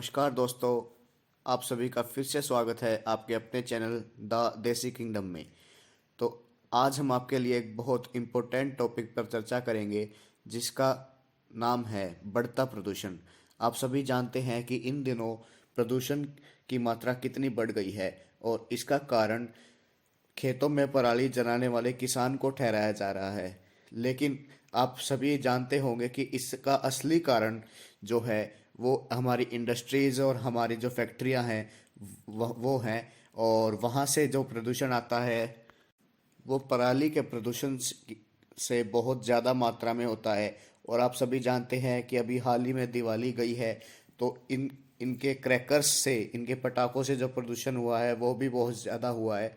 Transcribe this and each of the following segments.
नमस्कार दोस्तों, आप सभी का फिर से स्वागत है आपके अपने चैनल द देसी किंगडम में। तो आज हम आपके लिए एक बहुत इम्पोर्टेंट टॉपिक पर चर्चा करेंगे जिसका नाम है बढ़ता प्रदूषण। आप सभी जानते हैं कि इन दिनों प्रदूषण की मात्रा कितनी बढ़ गई है और इसका कारण खेतों में पराली जलाने वाले किसान को ठहराया जा रहा है। लेकिन आप सभी जानते होंगे कि इसका असली कारण जो है वो हमारी इंडस्ट्रीज और हमारी जो फैक्ट्रियां हैं वो हैं। और वहाँ से जो प्रदूषण आता है वो पराली के प्रदूषण से बहुत ज़्यादा मात्रा में होता है। और आप सभी जानते हैं कि अभी हाल ही में दिवाली गई है, तो इनके क्रैकर्स से, इनके पटाखों से जो प्रदूषण हुआ है वो भी बहुत ज़्यादा हुआ है।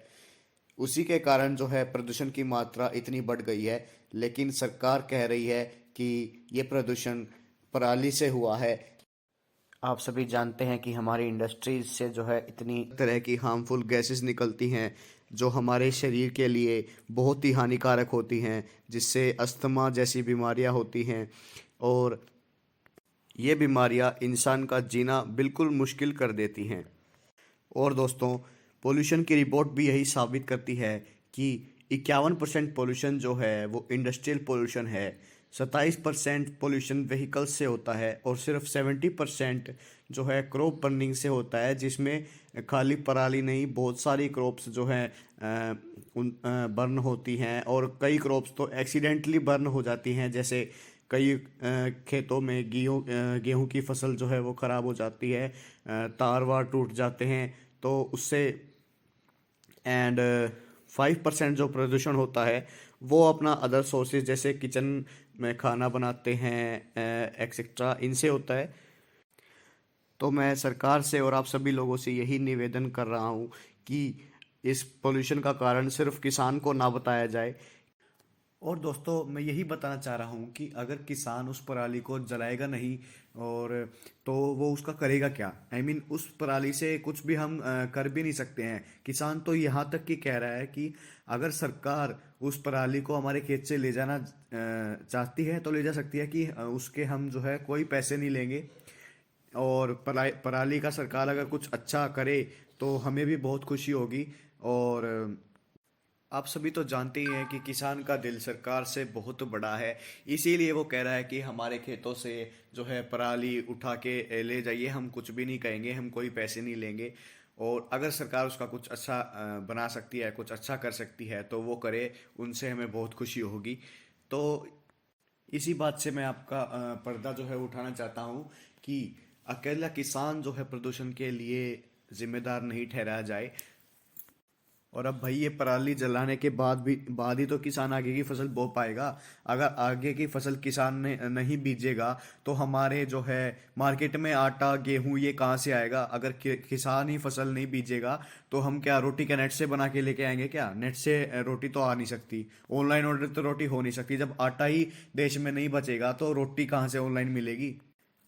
उसी के कारण जो है प्रदूषण की मात्रा इतनी बढ़ गई है। लेकिन सरकार कह रही है कि ये प्रदूषण पराली से हुआ है। आप सभी जानते हैं कि हमारी इंडस्ट्रीज से जो है इतनी तरह की हार्मफुल गैसेस निकलती हैं जो हमारे शरीर के लिए बहुत ही हानिकारक होती हैं, जिससे अस्थमा जैसी बीमारियां होती हैं। और ये बीमारियां इंसान का जीना बिल्कुल मुश्किल कर देती हैं। और दोस्तों, पोल्यूशन की रिपोर्ट भी यही साबित करती है कि 51% पोल्यूशन जो है वो इंडस्ट्रियल पोल्यूशन है, 27% पोल्यूशन व्हीकल्स से होता है और सिर्फ 70% जो है क्रॉप बर्निंग से होता है, जिसमें खाली पराली नहीं, बहुत सारी क्रॉप्स जो हैं उन बर्न होती हैं। और कई क्रॉप्स तो एक्सीडेंटली बर्न हो जाती हैं, जैसे कई खेतों में गेहूं की फसल जो है वो ख़राब हो जाती है, तार वार टूट जाते हैं तो उससे। एंड 5% जो प्रदूषण होता है वो अपना अदर सोर्सेज जैसे किचन में खाना बनाते हैं एक्सेट्रा, इनसे होता है। तो मैं सरकार से और आप सभी लोगों से यही निवेदन कर रहा हूँ कि इस पोल्यूशन का कारण सिर्फ किसान को ना बताया जाए। और दोस्तों, मैं यही बताना चाह रहा हूँ कि अगर किसान उस पराली को जलाएगा नहीं और तो वो उसका करेगा क्या? उस पराली से कुछ भी हम कर भी नहीं सकते हैं। किसान तो यहाँ तक कि कह रहा है कि अगर सरकार उस पराली को हमारे खेत से ले जाना चाहती है तो ले जा सकती है, कि उसके हम जो है कोई पैसे नहीं लेंगे। और पराली का सरकार अगर कुछ अच्छा करे तो हमें भी बहुत खुशी होगी। और आप सभी तो जानते ही हैं कि किसान का दिल सरकार से बहुत बड़ा है, इसीलिए वो कह रहा है कि हमारे खेतों से जो है पराली उठा के ले जाइए, हम कुछ भी नहीं कहेंगे, हम कोई पैसे नहीं लेंगे। और अगर सरकार उसका कुछ अच्छा बना सकती है, कुछ अच्छा कर सकती है तो वो करे, उनसे हमें बहुत खुशी होगी। तो इसी बात से मैं आपका पर्दा जो है उठाना चाहता हूँ कि अकेला किसान जो है प्रदूषण के लिए जिम्मेदार नहीं ठहराया जाए। और अब भाई, ये पराली जलाने के बाद ही तो किसान आगे की फसल बो पाएगा। अगर आगे की फसल किसान ने नहीं बीजेगा तो हमारे जो है मार्केट में आटा गेहूं ये कहाँ से आएगा? अगर किसान ही फसल नहीं बीजेगा तो हम क्या रोटी क्या नेट से बना के लेके आएंगे? क्या नेट से रोटी तो आ नहीं सकती, ऑनलाइन ऑर्डर तो रोटी हो नहीं सकती। जब आटा ही देश में नहीं बचेगा तो रोटी कहाँ से ऑनलाइन मिलेगी?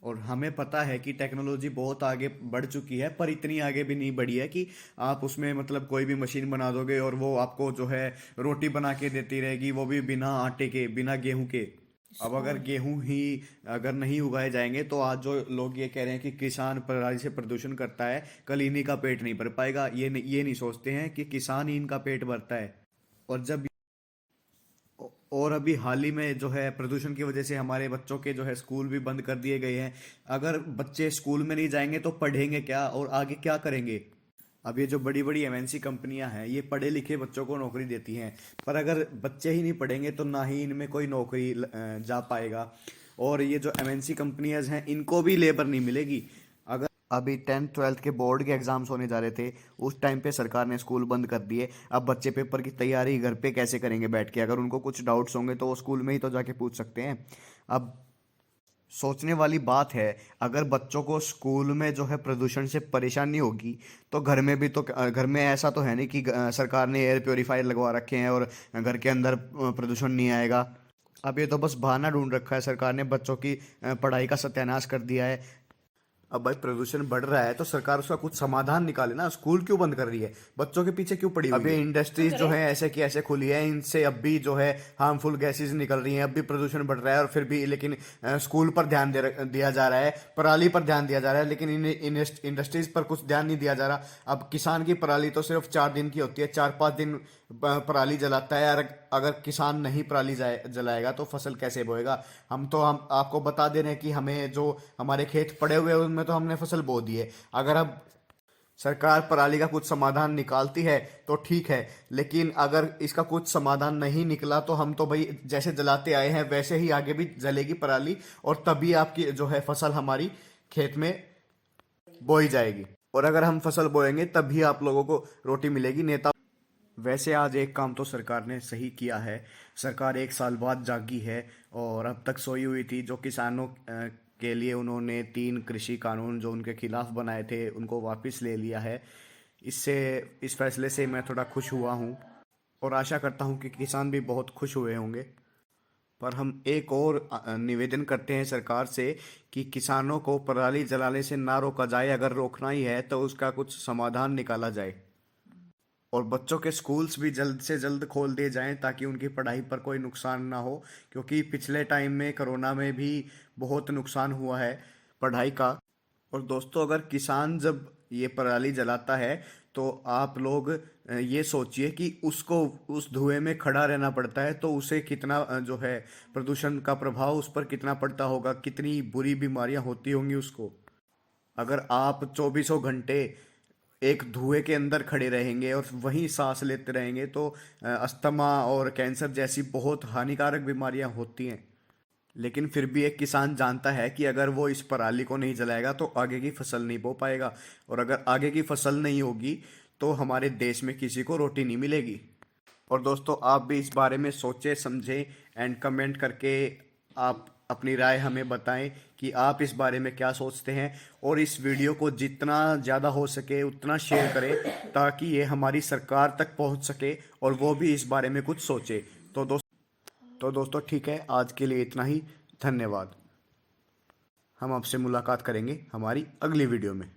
और हमें पता है कि टेक्नोलॉजी बहुत आगे बढ़ चुकी है, पर इतनी आगे भी नहीं बढ़ी है कि आप उसमें मतलब कोई भी मशीन बना दोगे और वो आपको जो है रोटी बना के देती रहेगी, वो भी बिना आटे के, बिना गेहूं के। अब अगर गेहूं ही अगर नहीं उगाए जाएंगे तो आज जो लोग ये कह रहे हैं कि किसान पराली से प्रदूषण करता है, कल इन्हीं का पेट नहीं भर पाएगा। ये नहीं सोचते हैं कि किसान ही इनका पेट भरता है। और जब और अभी हाल ही में जो है प्रदूषण की वजह से हमारे बच्चों के जो है स्कूल भी बंद कर दिए गए हैं। अगर बच्चे स्कूल में नहीं जाएंगे तो पढ़ेंगे क्या और आगे क्या करेंगे? अब ये जो बड़ी बड़ी एमएनसी कंपनियां हैं ये पढ़े लिखे बच्चों को नौकरी देती हैं, पर अगर बच्चे ही नहीं पढ़ेंगे तो ना ही इनमें कोई नौकरी जा पाएगा। और ये जो एमएनसी कंपनियां हैं इनको भी लेबर नहीं मिलेगी। अगर अभी 10th 12th के बोर्ड के एग्जाम्स होने जा रहे थे, उस टाइम पे सरकार ने स्कूल बंद कर दिए। अब बच्चे पेपर की तैयारी घर पे कैसे करेंगे बैठ के? अगर उनको कुछ डाउट्स होंगे तो वो स्कूल में ही तो जाके पूछ सकते हैं। अब सोचने वाली बात है, अगर बच्चों को स्कूल में जो है प्रदूषण से परेशानी होगी तो घर में भी तो, घर में ऐसा तो है नहीं कि सरकार ने एयर प्योरीफायर लगवा रखे हैं और घर के अंदर प्रदूषण नहीं आएगा। अब ये तो बस बहाना ढूंढ रखा है सरकार ने, बच्चों की पढ़ाई का सत्यानाश कर दिया है। अब भाई प्रदूषण बढ़ रहा है तो सरकार उसका कुछ समाधान निकाले ना। स्कूल क्यों बंद कर रही है, बच्चों के पीछे क्यों पड़ी हुई है? अभी इंडस्ट्रीज जो है ऐसे की ऐसे खुली है, इनसे अब भी जो है हार्मफुल गैसेज निकल रही हैं, अब भी प्रदूषण बढ़ रहा है। और फिर भी लेकिन स्कूल पर ध्यान दिया जा रहा है, पराली पर ध्यान दिया जा रहा है, लेकिन इन इंडस्ट्रीज पर कुछ ध्यान नहीं दिया जा रहा। अब किसान की पराली तो सिर्फ 4 दिन की होती है, 4-5 दिन पराली जलाता है। और अगर किसान नहीं पराली जलाएगा तो फसल कैसे बोएगा? हम आपको बता दे रहे हैं कि हमें जो हमारे खेत पड़े हुए हैं उनमें तो हमने फसल बो दी है। अगर अब सरकार पराली का कुछ समाधान निकालती है तो ठीक है, लेकिन अगर इसका कुछ समाधान नहीं निकला तो हम तो भाई जैसे जलाते आए हैं वैसे ही आगे भी जलेगी पराली, और तभी आपकी जो है फसल हमारी खेत में बोई जाएगी। और अगर हम फसल बोएंगे तभी आप लोगों को रोटी मिलेगी। नेता वैसे आज एक काम तो सरकार ने सही किया है। सरकार 1 साल बाद जागी है और अब तक सोई हुई थी। जो किसानों के लिए उन्होंने 3 कृषि कानून जो उनके खिलाफ बनाए थे उनको वापस ले लिया है। इस फैसले से मैं थोड़ा खुश हुआ हूँ और आशा करता हूँ कि किसान भी बहुत खुश हुए होंगे। पर हम एक और निवेदन करते हैं सरकार से कि किसानों को पराली जलाने से ना रोका जाए। अगर रोकना ही है तो उसका कुछ समाधान निकाला जाए और बच्चों के स्कूल्स भी जल्द से जल्द खोल दिए जाएं ताकि उनकी पढ़ाई पर कोई नुकसान ना हो। क्योंकि पिछले टाइम में कोरोना में भी बहुत नुकसान हुआ है पढ़ाई का। और दोस्तों, अगर किसान जब ये पराली जलाता है तो आप लोग ये सोचिए कि उसको उस धुएं में खड़ा रहना पड़ता है तो उसे कितना जो है प्रदूषण का प्रभाव उस पर कितना पड़ता होगा, कितनी बुरी बीमारियां होती होंगी उसको। अगर आप 24 घंटे एक धुएं के अंदर खड़े रहेंगे और वहीं सांस लेते रहेंगे तो अस्थमा और कैंसर जैसी बहुत हानिकारक बीमारियां होती हैं। लेकिन फिर भी एक किसान जानता है कि अगर वो इस पराली को नहीं जलाएगा तो आगे की फसल नहीं बो पाएगा, और अगर आगे की फसल नहीं होगी तो हमारे देश में किसी को रोटी नहीं मिलेगी। और दोस्तों, आप भी इस बारे में सोचें समझें एंड कमेंट करके आप अपनी राय हमें बताएं कि आप इस बारे में क्या सोचते हैं। और इस वीडियो को जितना ज़्यादा हो सके उतना शेयर करें ताकि ये हमारी सरकार तक पहुंच सके और वो भी इस बारे में कुछ सोचे। तो दोस्तों ठीक है, आज के लिए इतना ही। धन्यवाद। हम आपसे मुलाकात करेंगे हमारी अगली वीडियो में।